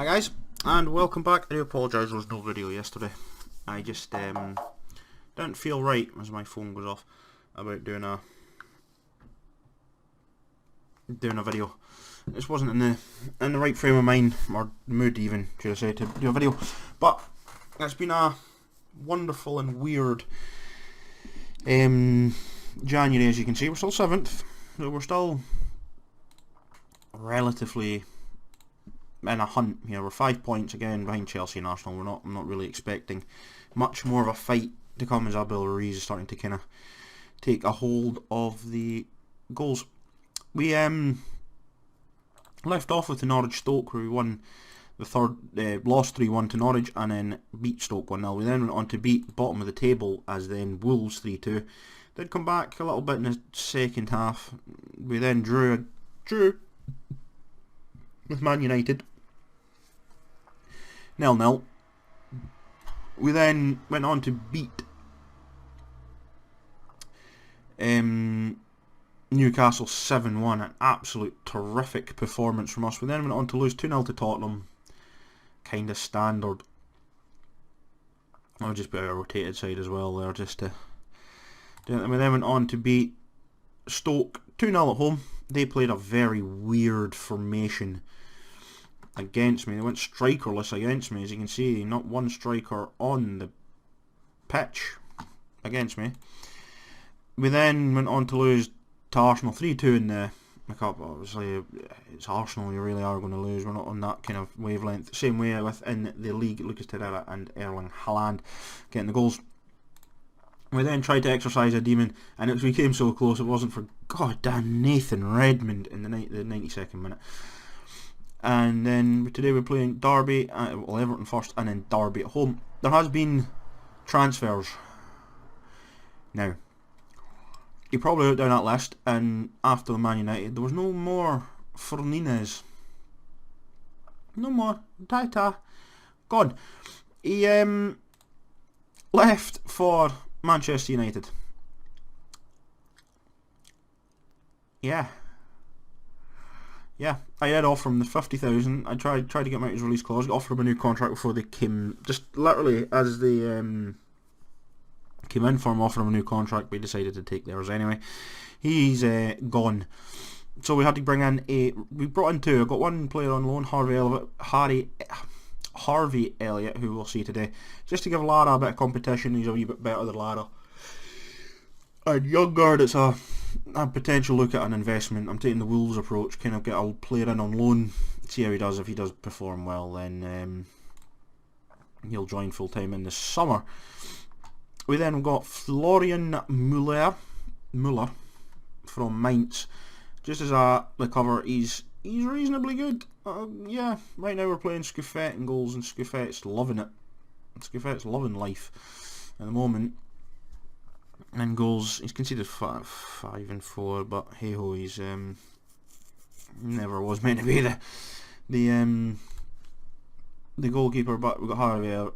Hi guys, and welcome back. I do apologise there was no video yesterday. I just didn't feel right as my phone goes off about doing a video. It just wasn't in the right frame of mind or mood even, should I say, to do a video. But it's been a wonderful and weird January, as you can see. We're still 7th, so we're still relatively in a hunt here. We're 5 points again behind Chelsea and Arsenal. I'm not really expecting much more of a fight to come as Abel Ruiz is starting to kind of take a hold of the goals. We left off with the Norwich Stoke, where we won the third, lost 3-1 to Norwich and then beat Stoke 1-0. We then went on to beat bottom of the table as then Wolves 3-2. Did come back a little bit in the second half. We then drew with Man United 0-0. We then went on to beat Newcastle 7-1, an absolute terrific performance from us. We then went on to lose 2-0 to Tottenham, kind of standard. I'll just put our rotated side as well there, just to do it. And we then went on to beat Stoke 2-0 at home. They played a very weird formation against me. They went strikerless against me, as you can see. Not one striker on the pitch against me. We then went on to lose to Arsenal 3-2 in the cup. Obviously, it's Arsenal, you really are going to lose. We're not on that kind of wavelength. Same way within the league, Lucas Torreira and Erling Haaland getting the goals. We then tried to exercise a demon, and we came so close. It wasn't for goddamn Nathan Redmond in the 92nd minute. And then today we're playing Derby, Everton first, and then Derby at home. There has been transfers. Now, you probably wrote down that list, and after the Man United, there was no more Fernandes. No more. Taita. Gone. He left for Manchester United. Yeah, I had offered him the 50,000. I tried to get him out his release clause. Offered him a new contract before they came. Just literally as they came in for him, offered him a new contract. We decided to take theirs anyway. He's gone. So we had to bring in we brought in two. I got one player on loan, Harvey Elliott, who we'll see today, just to give Lara a bit of competition. He's a wee bit better than Lara. And Youngard, it's a potential look at an investment. I'm taking the Wolves approach, kind of get a player in on loan, see how he does. If he does perform well, then he'll join full time in the summer. We then got Florian Müller from Mainz. Just as the cover, he's reasonably good. Yeah, right now we're playing Scuffet and goals, and Scuffet's loving it. Scuffet's loving life at the moment. And goals, he's conceded 5 and 4, but hey ho, he's never was meant to be the goalkeeper. But we've got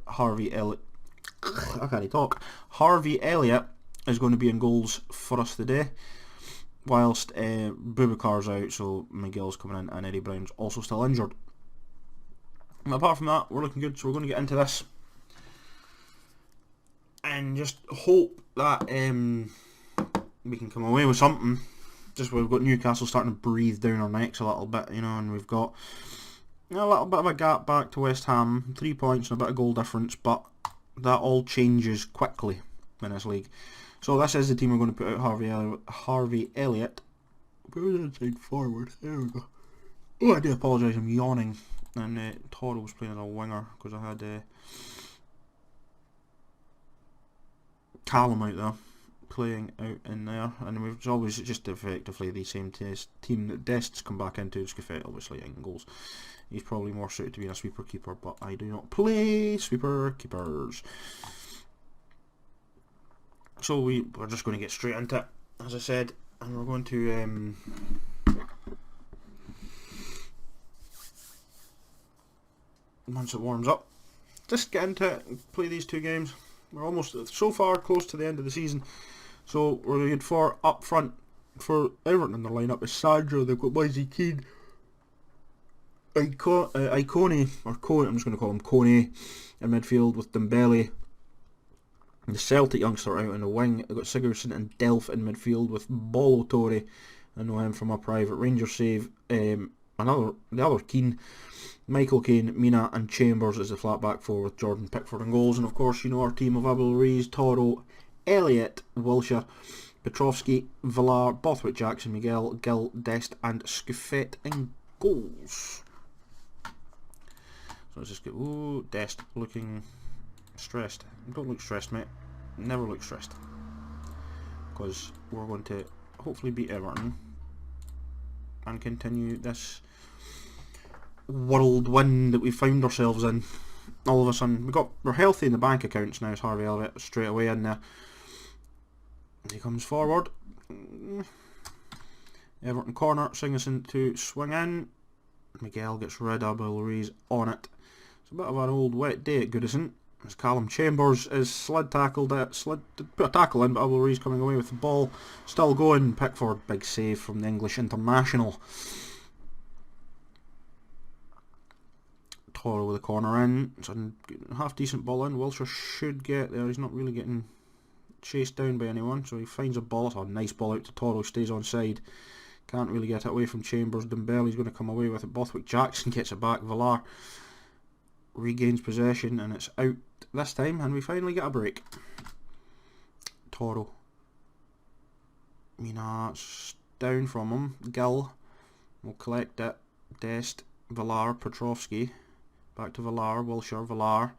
Harvey Elliott. I can't talk. Harvey Elliott is going to be in goals for us today, whilst Boubacar's out, so Miguel's coming in, and Eddie Brown's also still injured. And apart from that, we're looking good, so we're going to get into this and just hope that we can come away with something. Just we've got Newcastle starting to breathe down our necks a little bit, and we've got a little bit of a gap back to West Ham, 3 points and a bit of goal difference, but that all changes quickly in this league. So this is the team we're going to put out. Harvey Elliott. Where's the inside forward? There we go. Oh, I do apologise, I'm yawning. And Toru was playing as a winger because I had Callum out there playing out in there, and we've always just effectively the same team that Dest's come back into. Scuffet obviously in goals. He's probably more suited to being a sweeper keeper, but I do not play sweeper keepers. So we're just going to get straight into it, as I said, and we're going to once it warms up, just get into it and play these two games. We're almost so far close to the end of the season, so we're looking for up front for Everton in their lineup is Sandro. They've got Moise Keane Icone, or Cone, I'm just going to call him Cone, in midfield with Dembele. The Celtic youngster out on the wing. I've got Sigurdsson and Delph in midfield with Bolton. I know him from a private Rangers save. The other Keane, Michael Caine, Mina and Chambers is the flat back four with Jordan Pickford in goals. And of course, you know our team of Abel Ruiz, Toro, Elliott, Wilshere, Petrovsky, Villar, Bothwick, Jackson, Miguel, Gill, Dest and Scuffet in goals. So let's just get, ooh, Dest looking stressed. Don't look stressed, mate. Never look stressed. Because we're going to hopefully beat Everton and continue this whirlwind that we found ourselves in. All of a sudden, we're healthy in the bank accounts now. It's Harvey Elliott straight away in there. He comes forward. Everton corner, Sigurdsson to swing in. Miguel gets rid of Abel Ruiz on it. It's a bit of an old wet day at Goodison. As Callum Chambers is put a tackle in, but Abel Ruiz coming away with the ball. Still going. Pickford, big save from the English international. Toro with the corner in. It's a half decent ball in. Wilshere should get there. He's not really getting chased down by anyone, so he finds a ball. It's a nice ball out to Toro, stays on side. Can't really get it away from Chambers. Dembele's going to come away with it. Bothwick Jackson gets it back. Villar regains possession and it's out this time, and we finally get a break. Toro. Mina, it's down from him. Gill will collect it. Dest, Villar, Petrovsky. Back to Villar, Wilshere, Villar.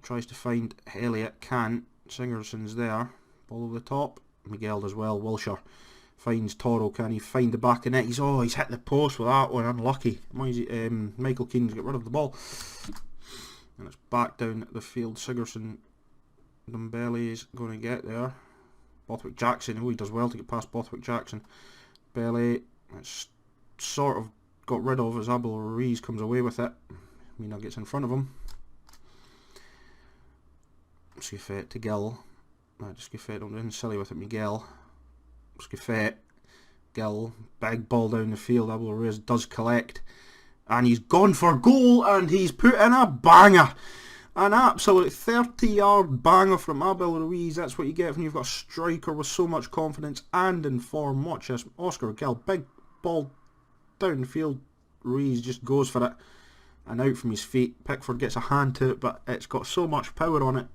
Tries to find Elliott, can't. Sigurdsson's there. Ball over the top. Miguel does well. Wilshere finds Toro. Can he find the back of net? He's hit the post with that one. Unlucky. Michael Keane's got rid of the ball. And it's back down the field. Sigurdsson. Dembele's going to get there. Bothwick Jackson. Oh, he does well to get past Bothwick Jackson. Dembele. It's sort of got rid of as Abel Ruiz comes away with it. Mina gets in front of him. Scuffet to Gill. Scuffet don't do anything silly with it. Miguel. Scuffet. Gill. Big ball down the field. Abel Ruiz does collect. And he's gone for goal, and he's put in a banger. An absolute 30-yard banger from Abel Ruiz. That's what you get when you've got a striker with so much confidence and in form. Watch this. Oscar Gill. Big ball down the field. Ruiz just goes for it. And out from his feet. Pickford gets a hand to it, but it's got so much power on it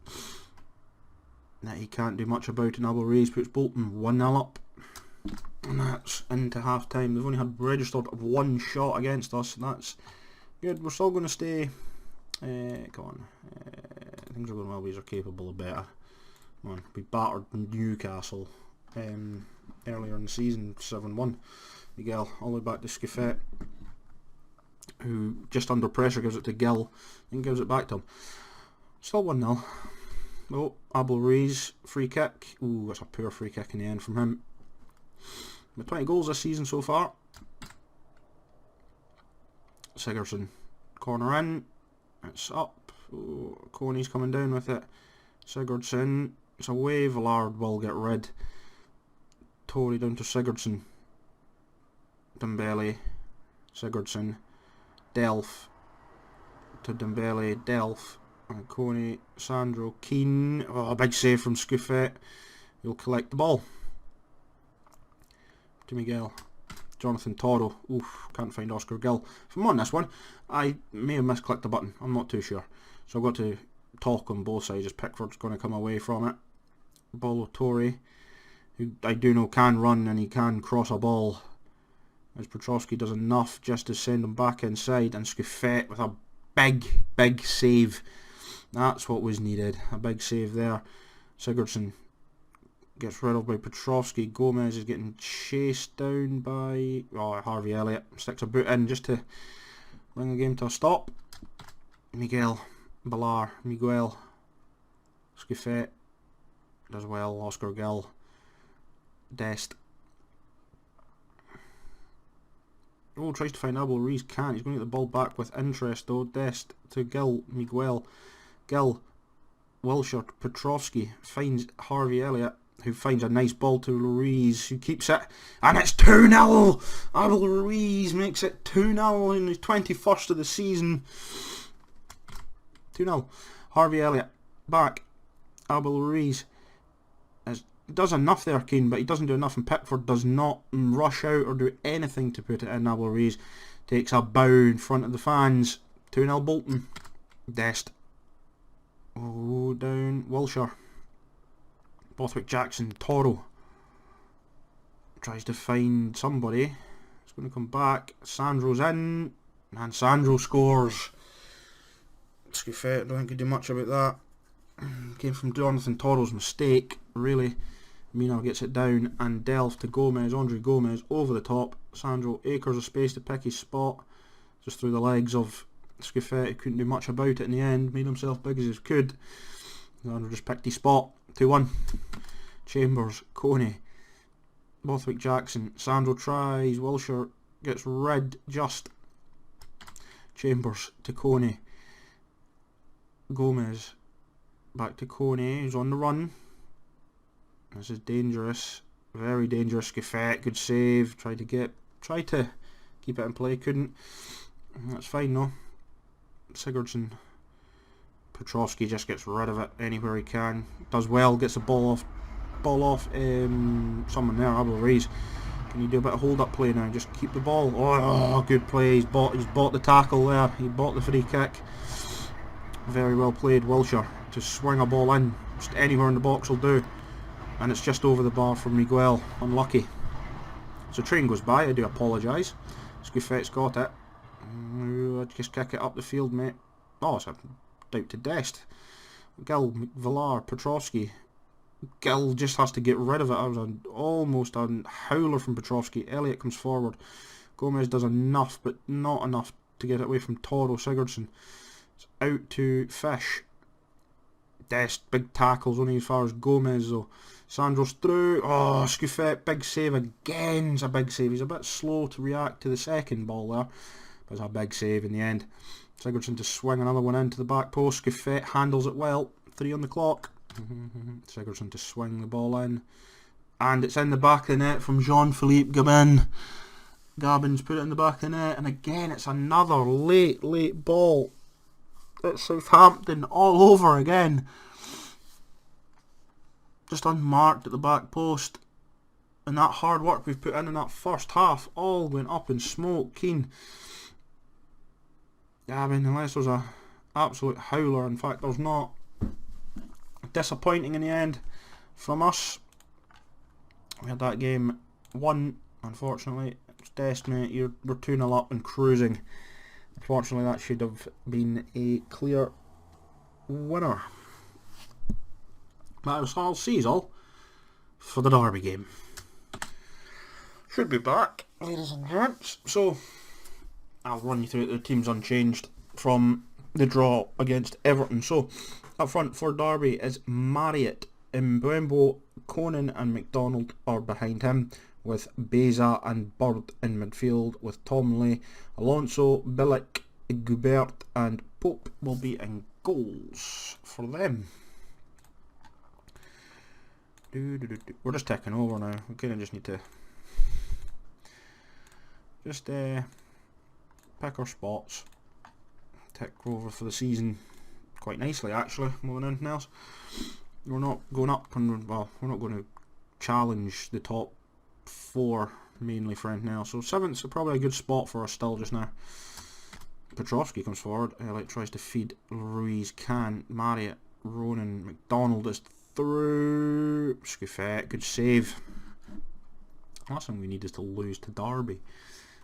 that he can't do much about it. And Abel Ruiz puts Bolton 1-0 up. And that's into half time. They've only had registered one shot against us. That's good. We're still going to stay. Come on. Things are going well. These are capable of better. Come on. We battered Newcastle earlier in the season, 7-1. Miguel all the way back to Scuffet, who just under pressure gives it to Gill and gives it back to him. Still 1-0. Oh, Abel Ruiz, free kick. Ooh, that's a poor free kick in the end from him. But 20 goals this season so far. Sigurdsson, corner in. It's up. Oh, Coney's coming down with it. Sigurdsson, it's away. Villard will get rid. Tory down to Sigurdsson. Dembele. Sigurdsson. Delph to Dembele, Delph, and Coney, Sandro, Keane. Oh, a big save from Scuffet. He'll collect the ball. To Miguel. Jonathan Toro. Oof, can't find Oscar Gill. If I'm on this one, I may have misclicked the button. I'm not too sure. So I've got to talk on both sides as Pickford's going to come away from it. Ball Tory, who I do know can run and he can cross a ball. As Petrovsky does enough just to send him back inside, and Scuffet with a big save. That's what was needed. A big save there. Sigurdsson gets rid of by Petrovsky. Gomez is getting chased down by Harvey Elliott. Sticks a boot in just to bring the game to a stop. Miguel, Villar, Miguel, Scuffet does well. Oscar Gill, Dest. Oh, tries to find Abel Ruiz, can't. He's going to get the ball back with interest though. Dest to Gill, Miguel, Gill, Wilshere, Petrovsky finds Harvey Elliott. who finds a nice ball to Ruiz, who keeps it, and it's 2-0! Abel Ruiz makes it 2-0 in his 21st of the season. 2-0. Harvey Elliott, back. Abel Ruiz does enough there, Keane, but he doesn't do enough, and Pickford does not rush out or do anything to put it in. Abel Ruiz takes a bow in front of the fans. 2-0 Bolton. Dest. Oh, down Wilshere. Bothwick Jackson, Toro. Tries to find somebody. It's going to come back. Sandro's in. And Sandro scores. Scuffet, don't think he did much about that. Came from Jonathan Toro's mistake, really. Mina gets it down and delved to Gomez. Andre Gomez over the top. Sandro, acres of space to pick his spot. Just through the legs of Scuffet. He couldn't do much about it in the end. Made himself big as he could. Sandro just picked his spot. 2-1. Chambers, Coney, Bothwick Jackson. Sandro tries. Wilshere gets rid just. Chambers to Coney. Gomez. Back to Coney. He's on the run. This is dangerous. Very dangerous. Scuffet, good save. Tried to keep it in play. Couldn't. That's fine though. Sigurdsson. Petrovsky just gets rid of it anywhere he can. Does well. Gets the ball off. Someone there. Abel Ruiz. Can you do a bit of hold up play now? Just keep the ball. Oh, good play. He's bought the tackle there. He bought the free kick. Very well played, Wilshere, to swing a ball in. Just anywhere in the box will do. And it's just over the bar from Miguel. Unlucky. So train goes by. I do apologise. Scuffet's got it. I'd just kick it up the field, mate. Oh, it's a doubt to Dest. Gill, Villar, Petrovsky. Gill just has to get rid of it. That was almost a howler from Petrovsky. Elliott comes forward. Gomez does enough, but not enough to get it away from Toro. Sigurdsson. It's out to Fish. Dest, big tackles, only as far as Gomez though. Sandro's through. Oh, Scuffet, big save again. It's a big save. He's a bit slow to react to the second ball there, but it's a big save in the end. Sigurdsson to swing another one into the back post. Scuffet handles it well. 3 on the clock. Sigurdsson to swing the ball in, and it's in the back of the net from Jean-Philippe Gabin. Gabin's put it in the back of the net, and again it's another late ball. It's Southampton all over again. Just unmarked at the back post, and that hard work we've put in that first half all went up in smoke. Keane. Gabin, unless there's a absolute howler. In fact, there's not. Disappointing in the end from us. We had that game won, unfortunately. It's Desmond, we're 2-0 up and cruising. Unfortunately, that should have been a clear winner. But I'll see you all for the Derby game. Should be back, ladies and gents. So, I'll run you through it. The team's unchanged from the draw against Everton. So, up front for Derby is Marriott, Mbembo, Conan and McDonald are behind him, with Beza and Bird in midfield, with Tomley, Alonso, Billick, Goubert and Pope will be in goals for them. We're just taking over now. We kind of just need to pick our spots, tick over for the season quite nicely actually, more than anything else. We're not going up, and well, we're not going to challenge the top 4 mainly for anything else. So 7th's probably a good spot for us still just now. Petrovsky comes forward. Elliott tries to feed Ruiz. Marriott, Ronan, McDonald is through. Scuffet, good save. Last thing we need is to lose to Derby.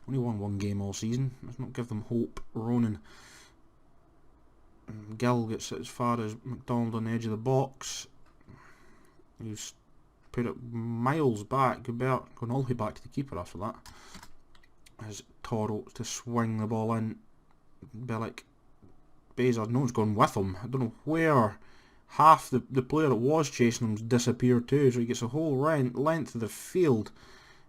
Only won 1 game all season. Let's not give them hope. Ronan. Gill gets it as far as McDonald on the edge of the box. He's put it miles back. Goubert going all the way back to the keeper after that. As Toro to swing the ball in. Billick. Beza, no one's gone with him. I don't know where half the player that was chasing him's disappeared too, so he gets a whole length of the field,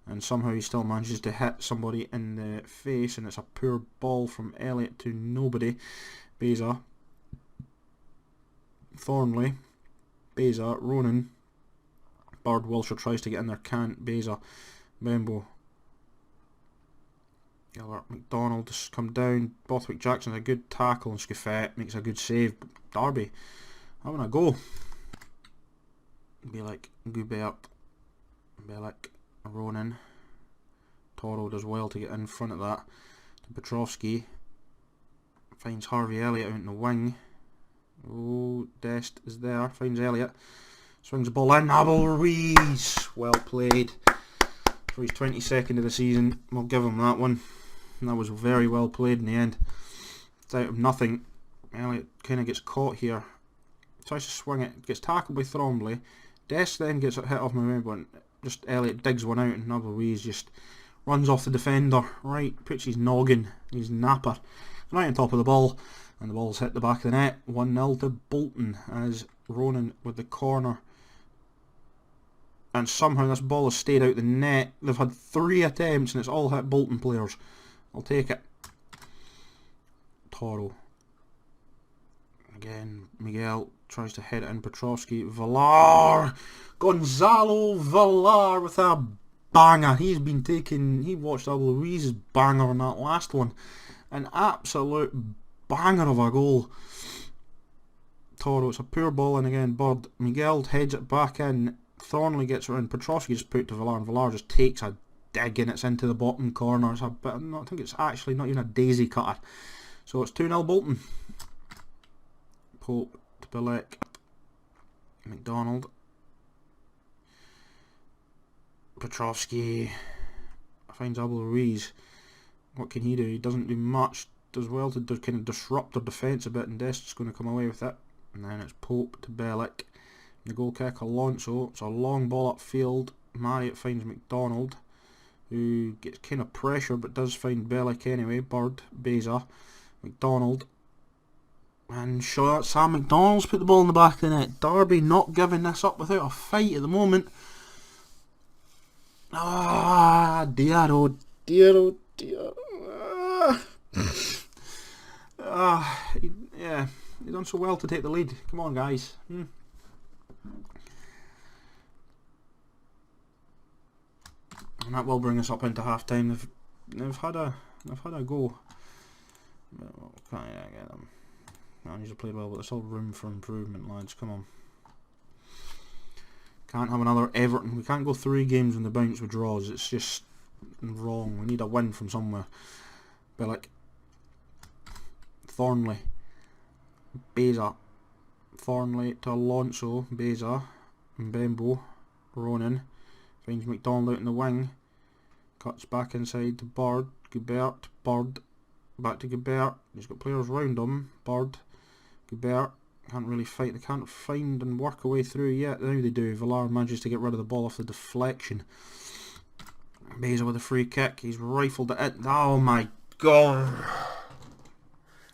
and somehow he still manages to hit somebody in the face, and it's a poor ball from Elliott to nobody. Beza. Thornley, Beza, Ronan, Bird. Wilshire tries to get in there, can't. Beza, Bembo, Gilbert, McDonald just come down. Bothwick Jackson's a good tackle, and Scuffet makes a good save. Derby having a go. Be like Goubert, Bellick, Ronan. Toro does well to get in front of that. Petrovsky finds Harvey Elliott out in the wing. Oh, Dest is there, finds Elliott. Swings the ball in. Abel Ruiz, well played. For his 22nd of the season, we'll give him that one. And that was very well played in the end. It's out of nothing. Elliott kind of gets caught here. Tries to swing it, gets tackled by Thrombley. Dest then gets hit off my member, and just Elliott digs one out, and Abel Ruiz just runs off the defender, right, puts his noggin, his napper, right on top of the ball, and the ball's hit the back of the net. 1-0 to Bolton as Ronan with the corner. And somehow this ball has stayed out the net. They've had 3 attempts and it's all hit Bolton players. I'll take it. Toro. Again, Miguel tries to head it in. Petrovsky. Villar. Gonzalo Villar with a banger. He's been taking... He watched Abel Ruiz's banger on that last one. An absolute banger of a goal. Toro, it's a poor ball, and again, Bird. Miguel heads it back in. Thornley gets it in. Petrovsky just put it to Villar, and Villar just takes a dig, and it's into the bottom corner. It's a bit, I think it's actually not even a daisy cutter. So it's 2-0 Bolton. Pope to Bellick. McDonald. Petrovsky finds Abel Ruiz. What can he do? He doesn't do much. Does well to kind of disrupt their defence a bit, and Dest's going to come away with it. And then it's Pope to Bellick. The goal kick, Alonso. It's a long ball upfield. Marriott finds McDonald, who gets kind of pressure but does find Bellick anyway. Bird, Beza, McDonald. And Sam McDonald's put the ball in the back of the net. Derby not giving this up without a fight at the moment. Ah, dear, oh dear, oh dear. Yeah, you've done so well to take the lead. Come on, guys. And that will bring us up into half time. They've had a go. Can't get them. Managed to play well, but there's still room for improvement, lads. Come on. Can't have another Everton. We can't go 3 games on the bounce with draws. It's just wrong. We need a win from somewhere. Bellick. Thornley. Beza. Thornley to Alonso. Beza. Mbembo. Ronan. Finds McDonald out in the wing. Cuts back inside to Bird. Goubert. Bird. Back to Goubert. He's got players round him. Bird. Goubert. Can't really fight. They can't find and work a way through yet. Now they do. Villar manages to get rid of the ball off the deflection. Beza with a free kick. He's rifled it in. Oh my god.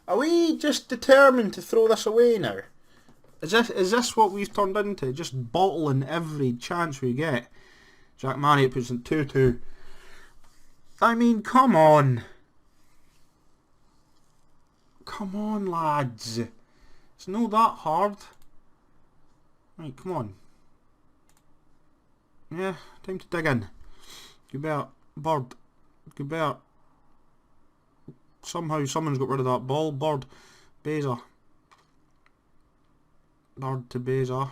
Are we just determined to throw this away now? Is this what we've turned into? Just bottling every chance we get. Jack Marriott puts in 2-2. I mean, come on. Come on, lads. It's not that hard. Right, come on. Yeah, time to dig in. Goubert, Bird, Goubert. Somehow someone's got rid of that ball. Bird, Beza. Bird to Beza.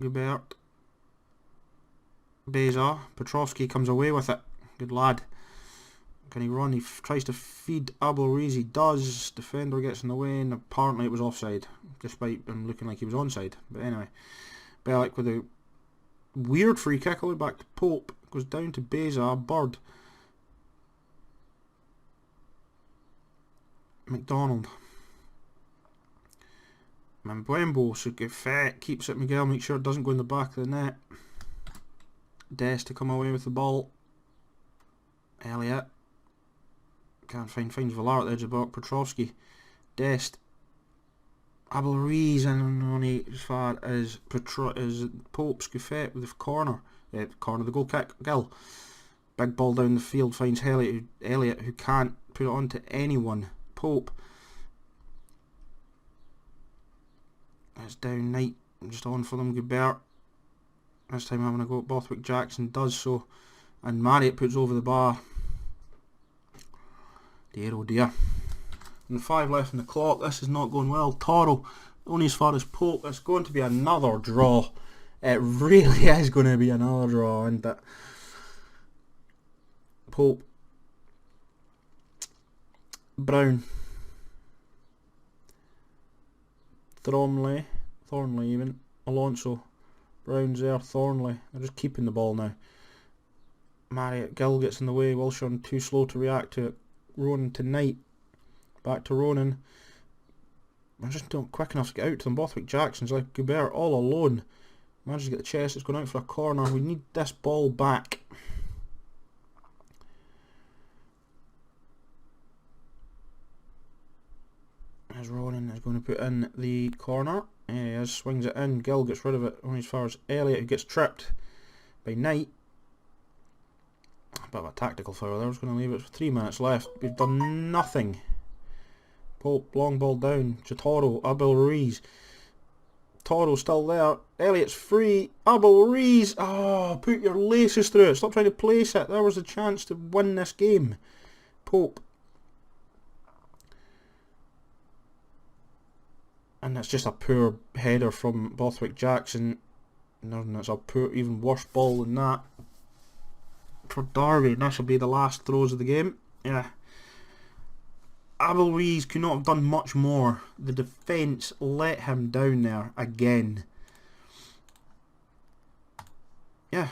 Goubert. Beza. Petrovsky comes away with it. Good lad. Can he run? He tries to feed Abel Ruiz. He does. Defender gets in the way, and apparently it was offside, despite him looking like he was onside. But anyway, Bellick with a weird free kick all the way back to Pope. Goes down to Beza. Bird. McDonald. Mbembo. Scuffet keeps it. Miguel makes sure it doesn't go in the back of the net. Dest to come away with the ball. Elliott. Can't finds Villar at the edge of the box. Petrovsky. Dest. Abel Ruiz, and only as far as Pope. Scuffet with the corner. The goal kick. Gill. Big ball down the field. Finds Elliott, who can't put it on to anyone. Pope. That's down. Knight Just on for them, Gilbert. This time having a go at Bothwick. Jackson does so. And Marriott puts over the bar. Dear oh dear. And 5 left in the clock. This is not going well. Toro only as far as Pope. It's going to be another draw. It really is going to be another draw, isn't it? Pope. Brown. Thornley even. Alonso. Brown's there. Thornley. They're just keeping the ball now. Marriott. Gill gets in the way. Wilshire too slow to react to it. Ronan to Knight. Back to Ronan. I'm just not quick enough to get out to them. Bothwick Jackson's like Goubert all alone. Manages to get the chest. It's going out for a corner. We need this ball back. As Ronan is going to put in the corner. He is, swings it in. Gill gets rid of it only as far as Elliott, who gets tripped by Knight. A bit of a tactical foul there. I was going to leave it with 3 minutes left. We've done nothing. Pope, long ball down. Toro, Abel Ruiz. Toro still there. Elliott's free. Abel Ruiz. Oh, put your laces through it. Stop trying to place it. There was a chance to win this game. Pope. And it's just a poor header from Bothwick Jackson. And it's a poor, even worse ball than that for Derby. And this will be the last throws of the game. Yeah. Abel Ruiz could not have done much more. The defence let him down there again. Yeah.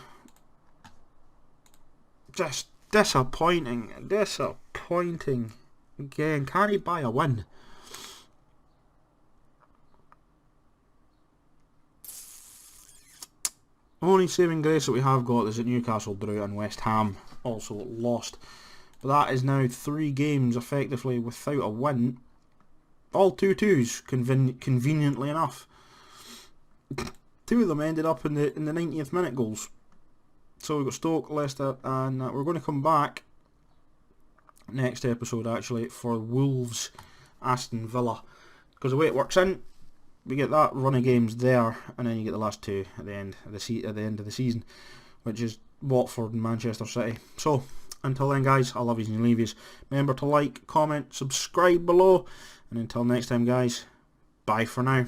Just disappointing. Disappointing. Again, can he buy a win? Only saving grace that we have got is that Newcastle drew and West Ham also lost. But that is now 3 games effectively without a win. All 2-2s, conveniently enough. 2 of them ended up in the 90th minute goals. So we've got Stoke, Leicester, and we're going to come back next episode actually for Wolves, Aston Villa. Because the way it works in, we get that run of games there, and then you get the last 2 at the end of the season, which is Watford and Manchester City. So until then, guys, I love yous and leave yous. Remember to like, comment, subscribe below, and until next time, guys, bye for now.